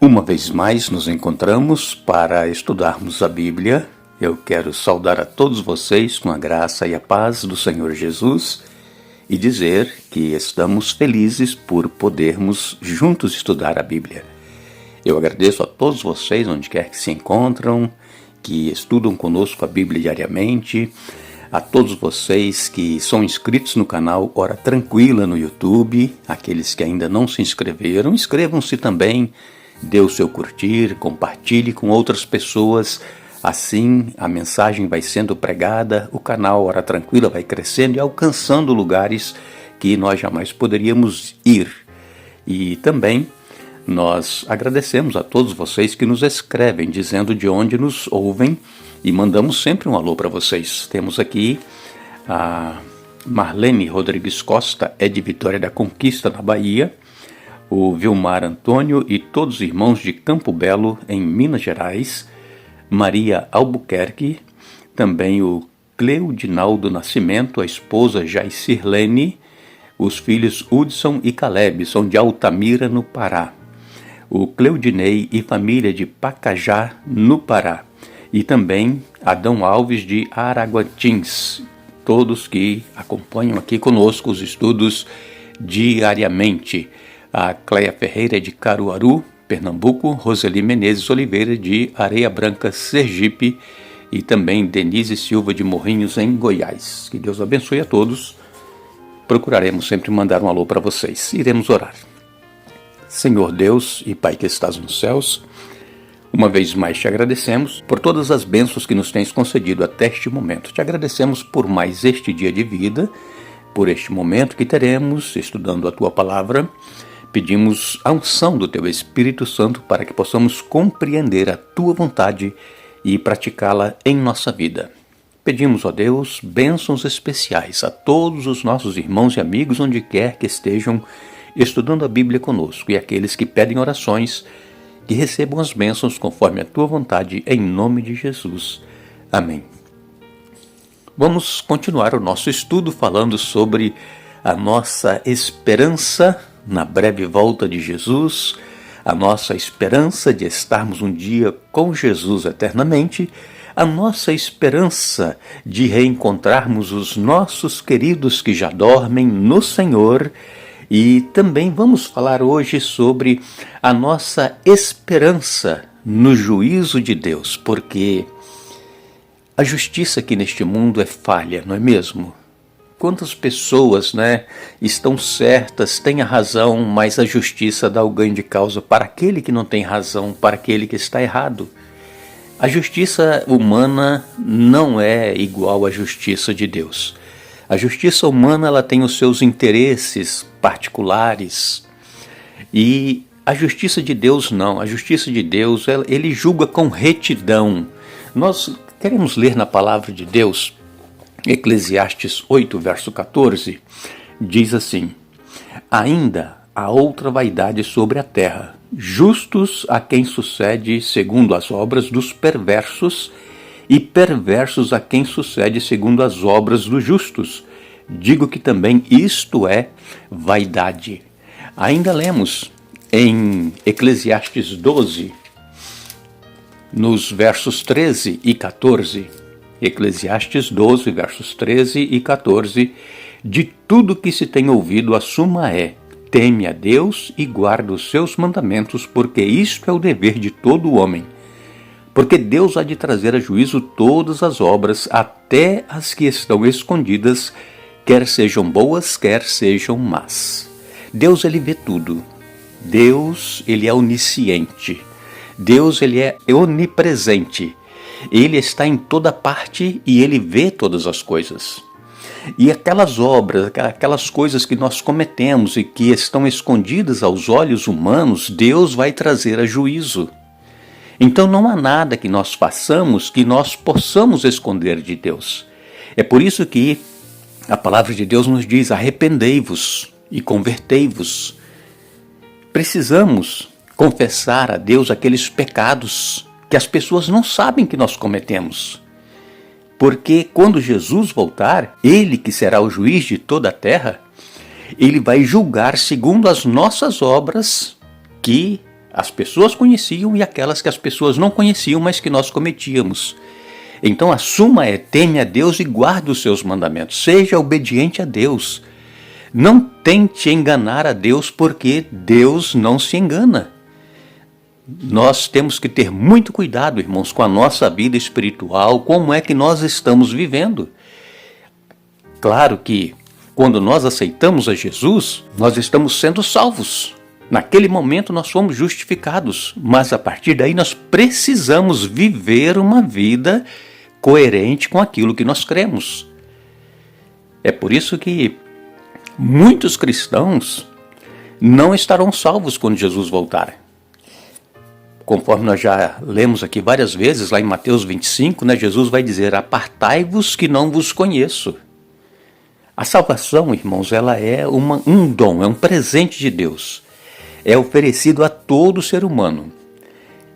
Uma vez mais nos encontramos para estudarmos a Bíblia. Eu quero saudar a todos vocês com a graça e a paz do Senhor Jesus e dizer que estamos felizes por podermos juntos estudar a Bíblia. Eu agradeço a todos vocês, onde quer que se encontram, que estudam conosco a Bíblia diariamente, a todos vocês que são inscritos no canal Hora Tranquila no YouTube, aqueles que ainda não se inscreveram, inscrevam-se também. Dê o seu curtir, compartilhe com outras pessoas, assim a mensagem vai sendo pregada, o canal Hora Tranquila vai crescendo e alcançando lugares que nós jamais poderíamos ir. E também nós agradecemos a todos vocês que nos escrevem, dizendo de onde nos ouvem e mandamos sempre um alô para vocês. Temos aqui a Marlene Rodrigues Costa, é de Vitória da Conquista, na Bahia, o Vilmar Antônio e todos os irmãos de Campo Belo, em Minas Gerais, Maria Albuquerque, também o Cleudinaldo Nascimento, a esposa Jaicirlene, os filhos Hudson e Caleb, são de Altamira, no Pará, o Cleudinei e família de Pacajá, no Pará, e também Adão Alves de Araguatins, todos que acompanham aqui conosco os estudos diariamente. A Cleia Ferreira de Caruaru, Pernambuco, Roseli Menezes Oliveira de Areia Branca, Sergipe, e também Denise Silva de Morrinhos, em Goiás. Que Deus abençoe a todos. Procuraremos sempre mandar um alô para vocês. Iremos orar. Senhor Deus e Pai que estás nos céus, uma vez mais te agradecemos por todas as bênçãos que nos tens concedido até este momento. Te agradecemos por mais este dia de vida, por este momento que teremos estudando a Tua Palavra. Pedimos a unção do Teu Espírito Santo para que possamos compreender a Tua vontade e praticá-la em nossa vida. Pedimos, ó Deus, bênçãos especiais a todos os nossos irmãos e amigos onde quer que estejam estudando a Bíblia conosco, e aqueles que pedem orações, que recebam as bênçãos conforme a Tua vontade, em nome de Jesus. Amém. Vamos continuar o nosso estudo falando sobre a nossa esperança na breve volta de Jesus, a nossa esperança de estarmos um dia com Jesus eternamente, a nossa esperança de reencontrarmos os nossos queridos que já dormem no Senhor, e também vamos falar hoje sobre a nossa esperança no juízo de Deus, porque a justiça aqui neste mundo é falha, não é mesmo? Quantas pessoas, estão certas, têm a razão, mas a justiça dá o ganho de causa para aquele que não tem razão, para aquele que está errado. A justiça humana não é igual à justiça de Deus. A justiça humana, ela tem os seus interesses particulares, e a justiça de Deus não. A justiça de Deus, ele julga com retidão. Nós queremos ler na palavra de Deus, Eclesiastes 8, verso 14, diz assim: ainda há outra vaidade sobre a terra, justos a quem sucede segundo as obras dos perversos, e perversos a quem sucede segundo as obras dos justos. Digo que também isto é vaidade. Ainda lemos em Eclesiastes 12, nos versos 13 e 14, Eclesiastes 12, versos 13 e 14, de tudo que se tem ouvido a suma é: teme a Deus e guarda os seus mandamentos, porque isto é o dever de todo homem. Porque Deus há de trazer a juízo todas as obras, até as que estão escondidas, quer sejam boas, quer sejam más. Deus, ele vê tudo. Deus, ele é onisciente. Deus, ele é onipresente. Ele está em toda parte e ele vê todas as coisas. E aquelas obras, aquelas coisas que nós cometemos e que estão escondidas aos olhos humanos, Deus vai trazer a juízo. Então não há nada que nós façamos que nós possamos esconder de Deus. É por isso que a palavra de Deus nos diz: arrependei-vos e convertei-vos. Precisamos confessar a Deus aqueles pecados que as pessoas não sabem que nós cometemos. Porque quando Jesus voltar, Ele que será o juiz de toda a terra, Ele vai julgar segundo as nossas obras que as pessoas conheciam e aquelas que as pessoas não conheciam, mas que nós cometíamos. Então a suma é: teme a Deus e guarde os seus mandamentos. Seja obediente a Deus. Não tente enganar a Deus, porque Deus não se engana. Nós temos que ter muito cuidado, irmãos, com a nossa vida espiritual, como é que nós estamos vivendo. Claro que quando nós aceitamos a Jesus, nós estamos sendo salvos. Naquele momento nós fomos justificados, mas a partir daí nós precisamos viver uma vida coerente com aquilo que nós cremos. É por isso que muitos cristãos não estarão salvos quando Jesus voltar. Conforme nós já lemos aqui várias vezes, lá em Mateus 25, Jesus vai dizer: apartai-vos que não vos conheço. A salvação, irmãos, ela é um dom, é um presente de Deus. É oferecido a todo ser humano.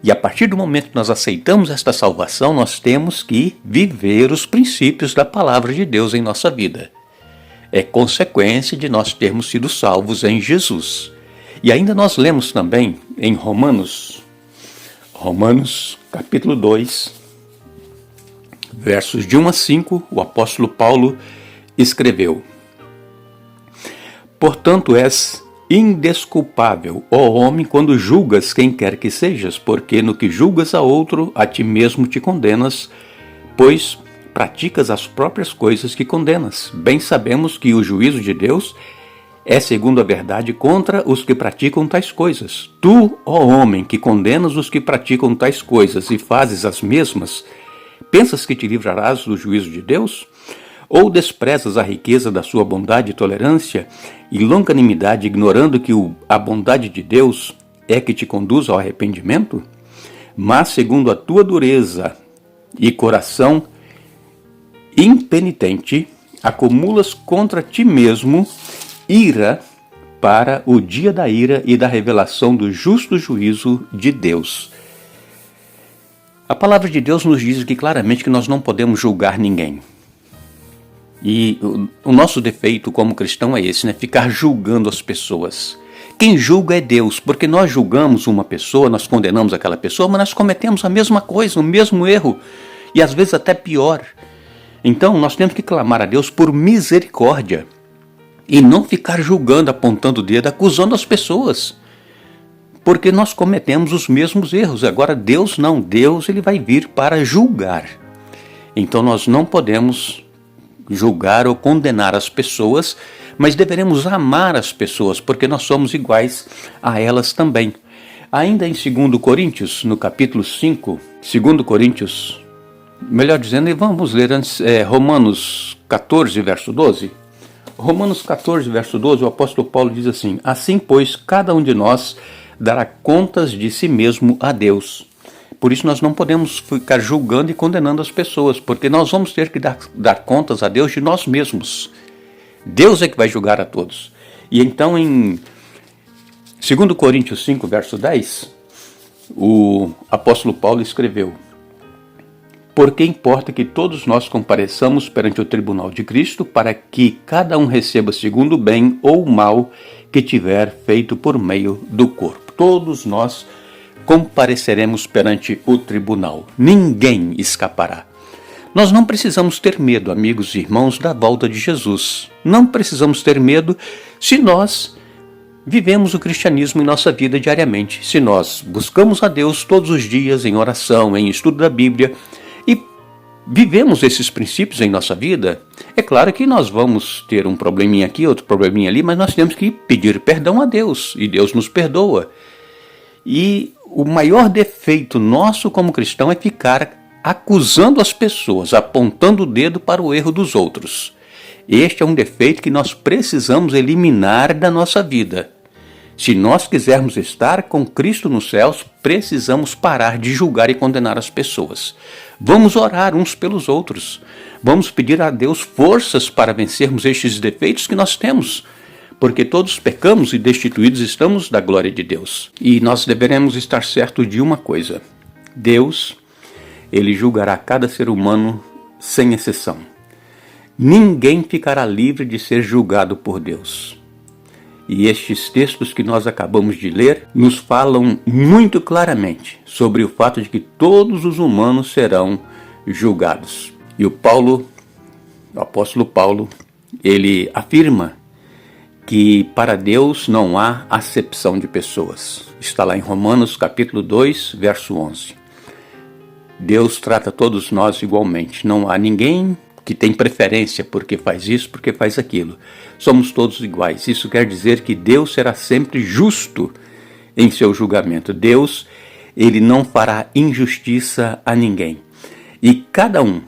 E a partir do momento que nós aceitamos esta salvação, nós temos que viver os princípios da palavra de Deus em nossa vida. É consequência de nós termos sido salvos em Jesus. E ainda nós lemos também em Romanos capítulo 2, versos de 1 a 5, o apóstolo Paulo escreveu: portanto és indesculpável, ó homem, quando julgas quem quer que sejas, porque no que julgas a outro, a ti mesmo te condenas, pois praticas as próprias coisas que condenas. Bem sabemos que o juízo de Deus é segundo a verdade contra os que praticam tais coisas. Tu, ó homem, que condenas os que praticam tais coisas e fazes as mesmas, pensas que te livrarás do juízo de Deus? Ou desprezas a riqueza da sua bondade e tolerância e longanimidade, ignorando que a bondade de Deus é que te conduz ao arrependimento? Mas segundo a tua dureza e coração impenitente, acumulas contra ti mesmo ira para o dia da ira e da revelação do justo juízo de Deus. A palavra de Deus nos diz aqui claramente que nós não podemos julgar ninguém. E o nosso defeito como cristão é esse, ficar julgando as pessoas. Quem julga é Deus, porque nós julgamos uma pessoa, nós condenamos aquela pessoa, mas nós cometemos a mesma coisa, o mesmo erro, e às vezes até pior. Então nós temos que clamar a Deus por misericórdia e não ficar julgando, apontando o dedo, acusando as pessoas, porque nós cometemos os mesmos erros. Agora Deus não, Deus ele vai vir para julgar. Então nós não podemos julgar ou condenar as pessoas, mas deveremos amar as pessoas, porque nós somos iguais a elas também. Ainda em 2 Coríntios, no capítulo 5, 2 Coríntios, melhor dizendo, e vamos ler antes, Romanos 14, verso 12. Romanos 14, verso 12, o apóstolo Paulo diz assim: assim, pois, cada um de nós dará contas de si mesmo a Deus. Por isso nós não podemos ficar julgando e condenando as pessoas, porque nós vamos ter que dar contas a Deus de nós mesmos. Deus é que vai julgar a todos. E então em 2 Coríntios 5, verso 10, o apóstolo Paulo escreveu: porque importa que todos nós compareçamos perante o tribunal de Cristo, para que cada um receba segundo o bem ou o mal que tiver feito por meio do corpo. Todos nós compareceremos perante o tribunal. Ninguém escapará. Nós não precisamos ter medo, amigos e irmãos, da volta de Jesus. Não precisamos ter medo se nós vivemos o cristianismo em nossa vida diariamente. Se nós buscamos a Deus todos os dias em oração, em estudo da Bíblia, e vivemos esses princípios em nossa vida, é claro que nós vamos ter um probleminha aqui, outro probleminha ali, mas nós temos que pedir perdão a Deus, e Deus nos perdoa. E o maior defeito nosso como cristão é ficar acusando as pessoas, apontando o dedo para o erro dos outros. Este é um defeito que nós precisamos eliminar da nossa vida. Se nós quisermos estar com Cristo nos céus, precisamos parar de julgar e condenar as pessoas. Vamos orar uns pelos outros. Vamos pedir a Deus forças para vencermos estes defeitos que nós temos, porque todos pecamos e destituídos estamos da glória de Deus. E nós deveremos estar certos de uma coisa: Deus, Ele julgará cada ser humano sem exceção. Ninguém ficará livre de ser julgado por Deus. E estes textos que nós acabamos de ler nos falam muito claramente sobre o fato de que todos os humanos serão julgados. E o apóstolo Paulo, ele afirma que para Deus não há acepção de pessoas. Está lá em Romanos capítulo 2, verso 11. Deus trata todos nós igualmente. Não há ninguém que tem preferência porque faz isso, porque faz aquilo. Somos todos iguais. Isso quer dizer que Deus será sempre justo em seu julgamento. Deus, ele não fará injustiça a ninguém. E cada um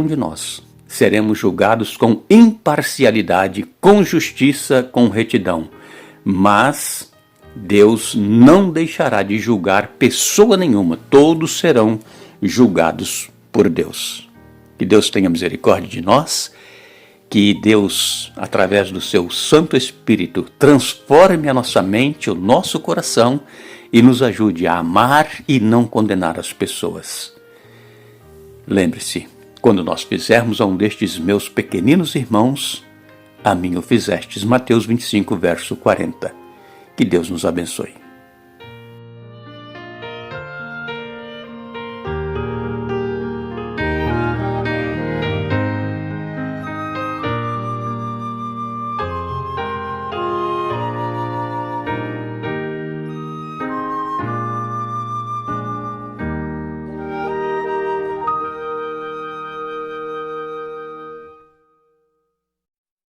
de nós seremos julgados com imparcialidade, com justiça, com retidão. Mas Deus não deixará de julgar pessoa nenhuma. Todos serão julgados por Deus. Que Deus tenha misericórdia de nós, que Deus, através do seu Santo Espírito, transforme a nossa mente, o nosso coração e nos ajude a amar e não condenar as pessoas. Lembre-se, quando nós fizermos a um destes meus pequeninos irmãos, a mim o fizestes. Mateus 25, verso 40. Que Deus nos abençoe.